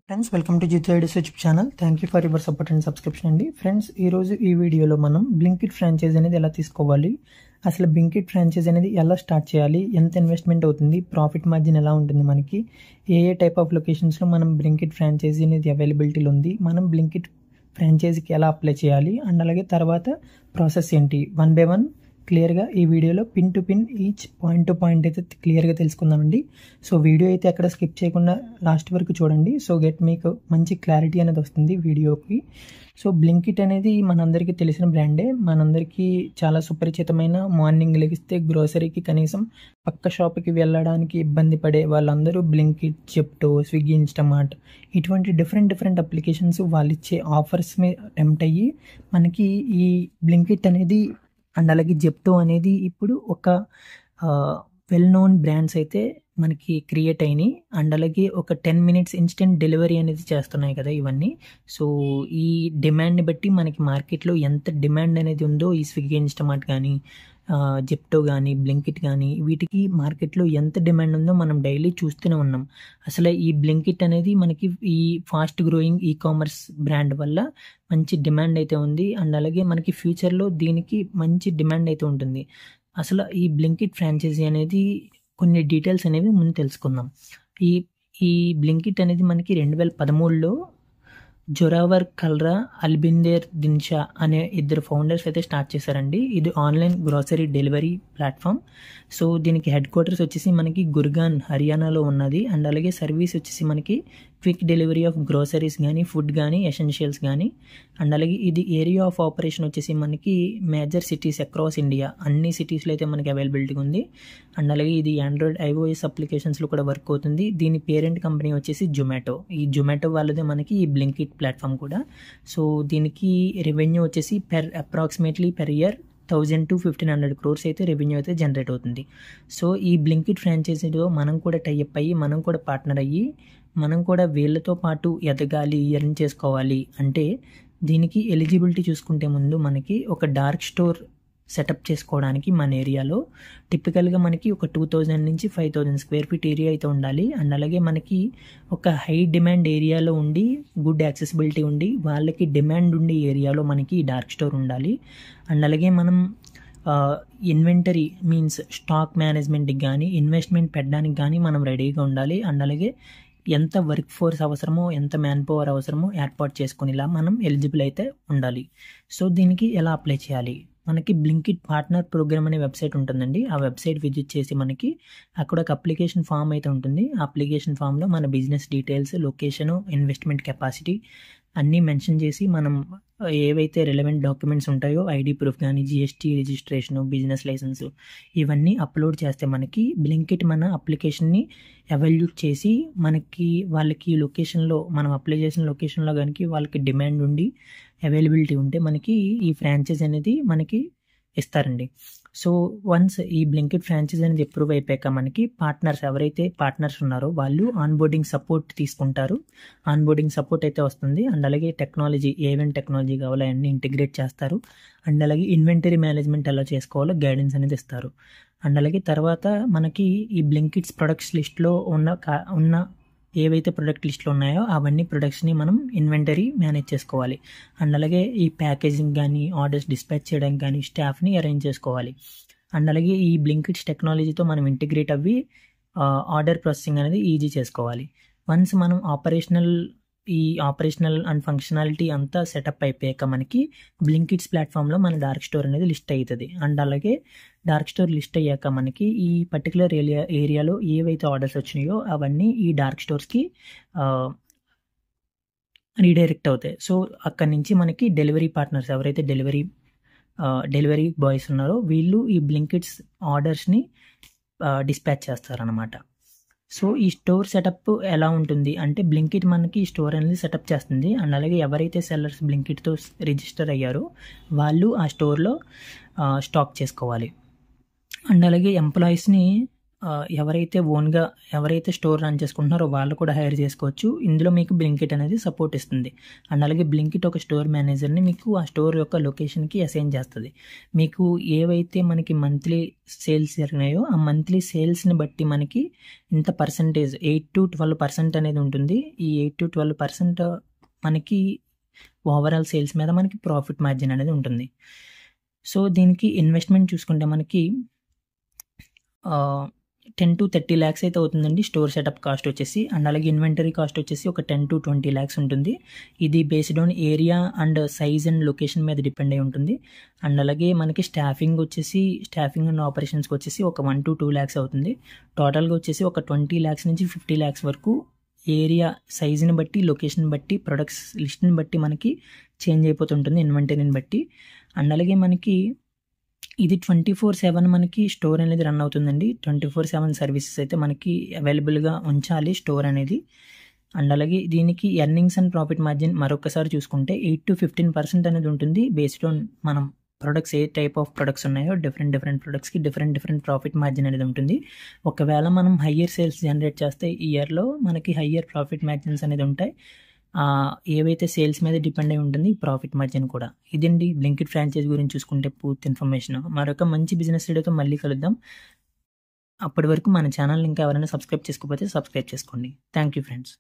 Friends, welcome to Jitu ideas YouTube channel. Thank you for your support and subscription అండి. Friends, ఈరోజు ఈ వీడియోలో మనం బ్లింకిట్ ఫ్రాంచైజ్ అనేది ఎలా తీసుకోవాలి, అసలు బ్లింకిట్ ఫ్రాంచైజ్ అనేది ఎలా స్టార్ట్ చేయాలి, ఎంత ఇన్వెస్ట్మెంట్ అవుతుంది, ప్రాఫిట్ మార్జిన్ ఎలా ఉంటుంది, మనకి ఏ టైప్ ఆఫ్ లొకేషన్స్లో మనం బ్లింకిట్ ఫ్రాంచైజీ అనేది అవైలబిలిటీలో ఉంది, మనం బ్లింకిట్ ఫ్రాంచైజీకి ఎలా అప్లై చేయాలి అండ్ అలాగే తర్వాత ప్రాసెస్ ఏంటి, వన్ బై వన్ క్లియర్గా ఈ వీడియోలో pin to pin each point to point అయితే క్లియర్గా తెలుసుకుందామండి. సో వీడియో అయితే అక్కడ స్కిప్ చేయకుండా లాస్ట్ వరకు చూడండి. సో మీకు మంచి క్లారిటీ అనేది వస్తుంది వీడియోకి. సో బ్లింకిట్ అనేది మనందరికీ తెలిసిన బ్రాండే, మనందరికీ చాలా సుపరిచితమైన. మార్నింగ్ లెగిస్తే గ్రోసరీకి కనీసం పక్క షాప్కి వెళ్ళడానికి ఇబ్బంది పడే వాళ్ళందరూ బ్లింకిట్, జెప్టో, స్విగ్గీ, ఇన్స్టామార్ట్ ఇటువంటి డిఫరెంట్ అప్లికేషన్స్ వాళ్ళు ఇచ్చే ఆఫర్స్ మీద టెంప్ట్ అయ్యి మనకి ఈ బ్లింకిట్ అనేది అండ్ అలాగే జెప్టో అనేది ఇప్పుడు ఒక వెల్ నోన్ బ్రాండ్స్ అయితే మనకి క్రియేట్ అయినాయి. అండ్ అలాగే ఒక 10 minutes ఇన్స్టెంట్ డెలివరీ అనేది చేస్తున్నాయి కదా ఇవన్నీ. సో ఈ డిమాండ్ని బట్టి మనకి మార్కెట్లో ఎంత డిమాండ్ అనేది ఉందో ఈ స్విగ్గీ, ఇన్స్టామార్ట్ కానీ, జెప్టో కానీ, బ్లింకిట్ కానీ వీటికి మార్కెట్లో ఎంత డిమాండ్ ఉందో మనం డైలీ చూస్తూనే ఉన్నాం. అసలు ఈ బ్లింకిట్ అనేది మనకి ఈ fast growing e commerce brand వల్ల మంచి డిమాండ్ అయితే ఉంది. అండ్ అలాగే మనకి ఫ్యూచర్లో దీనికి మంచి డిమాండ్ అయితే ఉంటుంది. అసలు ఈ బ్లింకిట్ ఫ్రాంచైజీ అనేది కొన్ని డీటెయిల్స్ అనేవి ముందు తెలుసుకుందాం. ఈ బ్లింకిట్ అనేది మనకి 2013లో జొరావర్ కల్రా, అల్బిందేర్ దిన్షా అనే ఇద్దరు ఫౌండర్స్ అయితే స్టార్ట్ చేశారండి. ఇది online grocery delivery platform. So దీనికి హెడ్ క్వార్టర్స్ వచ్చేసి మనకి గుర్గాన్, హర్యానాలో ఉన్నది. అండ్ అలాగే సర్వీస్ వచ్చేసి మనకి క్విక్ డెలివరీ ఆఫ్ గ్రోసరీస్ కానీ, ఫుడ్ కానీ, ఎసెన్షియల్స్ కానీ. అండ్ అలాగే ఇది ఏరియా ఆఫ్ ఆపరేషన్ వచ్చేసి మనకి మేజర్ సిటీస్ అక్రాస్ ఇండియా, అన్ని సిటీస్లో అయితే మనకి అవైలబిలిటీ ఉంది. అండ్ అలాగే ఇది ఆండ్రాయిడ్, iOS అప్లికేషన్స్లో కూడా వర్క్ అవుతుంది. దీని పేరెంట్ కంపెనీ వచ్చేసి జొమాటో. ఈ జొమాటో వాళ్ళదే మనకి ఈ బ్లింకిట్ ప్లాట్ఫామ్ కూడా. సో దీనికి రెవెన్యూ వచ్చేసి approximately per year 1000 to 1500 crores అయితే రెవెన్యూ అయితే జనరేట్ అవుతుంది. సో ఈ బ్లింకిట్ ఫ్రాంచైజీలో మనం కూడా టైఅప్ అయ్యి, మనం కూడా పార్ట్నర్ అయ్యి, మనం కూడా వీళ్ళతో పాటు ఎదగాలి, ఎర్న్ చేసుకోవాలి అంటే దీనికి ఎలిజిబిలిటీ చూసుకుంటే ముందు మనకి ఒక డార్క్ స్టోర్ సెటప్ చేసుకోవడానికి మన ఏరియాలో టిపికల్గా మనకి ఒక 2000 నుంచి 5000 square feet ఏరియా అయితే ఉండాలి. అండ్ అలాగే మనకి ఒక హై డిమాండ్ ఏరియాలో ఉండి, గుడ్ యాక్సెసిబిలిటీ ఉండి, వాళ్ళకి డిమాండ్ ఉండే ఏరియాలో మనకి డార్క్ స్టోర్ ఉండాలి. అండ్ అలాగే మనం ఇన్వెంటరీ మీన్స్ స్టాక్ మేనేజ్మెంట్కి కానీ, ఇన్వెస్ట్మెంట్ పెట్టడానికి కానీ మనం రెడీగా ఉండాలి. అండ్ అలాగే ఎంత వర్క్ ఫోర్స్ అవసరమో, ఎంత మ్యాన్ పవర్ అవసరమో ఏర్పాటు చేసుకునేలా మనం ఎలిజిబుల్ అయితే ఉండాలి. సో దీనికి ఎలా అప్లై చేయాలి, మనకి బ్లింకిట్ పార్ట్నర్ ప్రోగ్రామ్ అనే వెబ్సైట్ ఉంటుందండి. ఆ వెబ్సైట్ విజిట్ చేసి మనకి అక్కడ ఒక అప్లికేషన్ ఫామ్ అయితే ఉంటుంది. ఆ అప్లికేషన్ ఫామ్లో మన business details, location, investment capacity అన్నీ మెన్షన్ చేసి మనం ఏవైతే రిలవెంట్ డాక్యుమెంట్స్ ఉంటాయో, ఐడి ప్రూఫ్ కానీ, జిఎస్టీ రిజిస్ట్రేషను, బిజినెస్ లైసెన్సు ఇవన్నీ అప్లోడ్ చేస్తే మనకి బ్లింకిట్ మన అప్లికేషన్ని ఎవాల్యూట్ చేసి మనకి వాళ్ళకి లొకేషన్లో, మనం అప్లై చేసిన లొకేషన్లో కనుక వాళ్ళకి డిమాండ్ ఉండి అవైలబిలిటీ ఉంటే మనకి ఈ ఫ్రాంచైజ్ అనేది మనకి ఇస్తారండి. సో వన్స్ ఈ బ్లింకిట్ ఫ్రాంచైజ్ అనేది అప్రూవ్ అయిపోయాక మనకి పార్ట్నర్స్, ఎవరైతే పార్ట్నర్స్ ఉన్నారో వాళ్ళు ఆన్బోర్డింగ్ సపోర్ట్ తీసుకుంటారు. ఆన్బోర్డింగ్ సపోర్ట్ అయితే వస్తుంది. అండ్ అలాగే టెక్నాలజీ, ఏమేమి టెక్నాలజీ కావాలో అవన్నీ ఇంటిగ్రేట్ చేస్తారు. అండ్ అలాగే ఇన్వెంటరీ మేనేజ్మెంట్ ఎలా చేసుకోవాలో గైడెన్స్ అనేది ఇస్తారు. అండ్ అలాగే తర్వాత మనకి ఈ బ్లింకిట్స్ ప్రొడక్ట్స్ లిస్ట్లో ఉన్న ఏవైతే ప్రొడక్ట్ లిస్ట్లో ఉన్నాయో అవన్నీ ప్రొడక్ట్స్ని మనం ఇన్వెంటరీ మేనేజ్ చేసుకోవాలి. అండ్ అలాగే ఈ ప్యాకేజింగ్ కానీ, ఆర్డర్స్ డిస్పాచ్ చేయడానికి కానీ స్టాఫ్ని అరేంజ్ చేసుకోవాలి. అండ్ అలాగే ఈ బ్లింకిట్స్ టెక్నాలజీతో మనం ఇంటిగ్రేట్ అవ్వి ఆర్డర్ ప్రాసెసింగ్ అనేది ఈజీ చేసుకోవాలి. వన్స్ మనం ఆపరేషనల్ అండ్ ఫంక్షనాలిటీ అంతా సెటప్ అయిపోయాక మనకి బ్లింకిట్స్ ప్లాట్ఫామ్లో మన డార్క్ స్టోర్ అనేది లిస్ట్ అవుతుంది. అండ్ అలాగే డార్క్ స్టోర్ లిస్ట్ అయ్యాక మనకి ఈ పర్టికులర్ ఏరియాలో ఏవైతే ఆర్డర్స్ వచ్చినాయో అవన్నీ ఈ డార్క్ స్టోర్స్కి రీడైరెక్ట్ అవుతాయి. సో అక్కడి నుంచి మనకి డెలివరీ పార్ట్నర్స్, ఎవరైతే డెలివరీ బాయ్స్ ఉన్నారో వీళ్ళు ఈ బ్లింకిట్స్ ఆర్డర్స్ని డిస్పాచ్ చేస్తారనమాట. సో ఈ స్టోర్ సెటప్ ఎలా ఉంటుంది అంటే బ్లింకిట్ మనకి స్టోర్ అనేది సెటప్ చేస్తుంది. అండ్ అలాగే ఎవరైతే సెల్లర్స్ బ్లింకిట్తో రిజిస్టర్ అయ్యారో వాళ్ళు ఆ స్టోర్లో స్టాక్ చేసుకోవాలి. అండ్ అలాగే ఎంప్లాయీస్ని ఎవరైతే స్టోర్ రన్ చేసుకుంటున్నారో వాళ్ళు కూడా హైర్ చేసుకోవచ్చు. ఇందులో మీకు బ్లింకిట్ అనేది సపోర్ట్ ఇస్తుంది. అండ్ అలాగే బ్లింకిట్ ఒక స్టోర్ మేనేజర్ని మీకు ఆ స్టోర్ యొక్క లొకేషన్కి అసైన్ చేస్తుంది. మీకు ఏవైతే మనకి మంత్లీ సేల్స్ జరిగినాయో ఆ మంత్లీ సేల్స్ని బట్టి మనకి ఇంత పర్సంటేజ్ 8 to 12% అనేది ఉంటుంది. ఈ 8 to 12% మనకి ఓవరాల్ సేల్స్ మీద మనకి ప్రాఫిట్ మార్జిన్ అనేది ఉంటుంది. సో దీనికి ఇన్వెస్ట్మెంట్ చూసుకుంటే మనకి 10 to 30 lakhs అయితే అవుతుందండి స్టోర్ సెటప్ కాస్ట్ వచ్చేసి. అండ్ అలాగే ఇన్వెంటరీ కాస్ట్ వచ్చేసి ఒక 10 to 20 lakhs ఉంటుంది. ఇది based on area and size and location మీద డిపెండ్ అయి ఉంటుంది. అండ్ అలాగే మనకి స్టాఫింగ్ అండ్ ఆపరేషన్స్కి వచ్చేసి ఒక 1 to 2 lakhs అవుతుంది. టోటల్గా వచ్చేసి ఒక 20 lakhs నుంచి 50 lakhs వరకు ఏరియా సైజుని బట్టి, లొకేషన్ బట్టి, ప్రొడక్ట్స్ లిస్ట్ని బట్టి మనకి చేంజ్ అయిపోతుంటుంది ఇన్వెంటరీని బట్టి. అండ్ అలాగే మనకి ఇది 24/7 మనకి స్టోర్ అనేది రన్ అవుతుందండి. 24/7 సర్వీసెస్ అయితే మనకి అవైలబుల్గా ఉంచాలి స్టోర్ అనేది. అండ్ అలాగే దీనికి ఎర్నింగ్స్ అండ్ ప్రాఫిట్ మార్జిన్ మరొకసారి చూసుకుంటే 8 to 15% అనేది ఉంటుంది. బేస్డ్ ఆన్ మనం products A type of products ఉన్నాయో డిఫరెంట్ ప్రొడక్ట్స్కి డిఫరెంట్ ప్రాఫిట్ మార్జిన్ అనేది ఉంటుంది. ఒకవేళ మనం హయ్యర్ సేల్స్ జనరేట్ చేస్తే ఈ ఇయర్లో మనకి హయ్యర్ ప్రాఫిట్ మార్జిన్స్ అనేది ఉంటాయి. ఏవైతే సేల్స్ మీద డిపెండ్ అయి ఉంటుంది ఈ ప్రాఫిట్ మార్జిన్ కూడా. ఇదండి బ్లింకిట్ ఫ్రాంచైజ్ గురించి చూసుకుంటే పూర్తి ఇన్ఫర్మేషన్. మరొక మంచి బిజినెస్ వీడియోతో మళ్ళీ కలుద్దాం. అప్పటి వరకు మన ఛానల్ ఇంకా ఎవరైనా సబ్స్క్రైబ్ చేసుకోకపోతే సబ్స్క్రైబ్ చేసుకోండి. Thank you friends.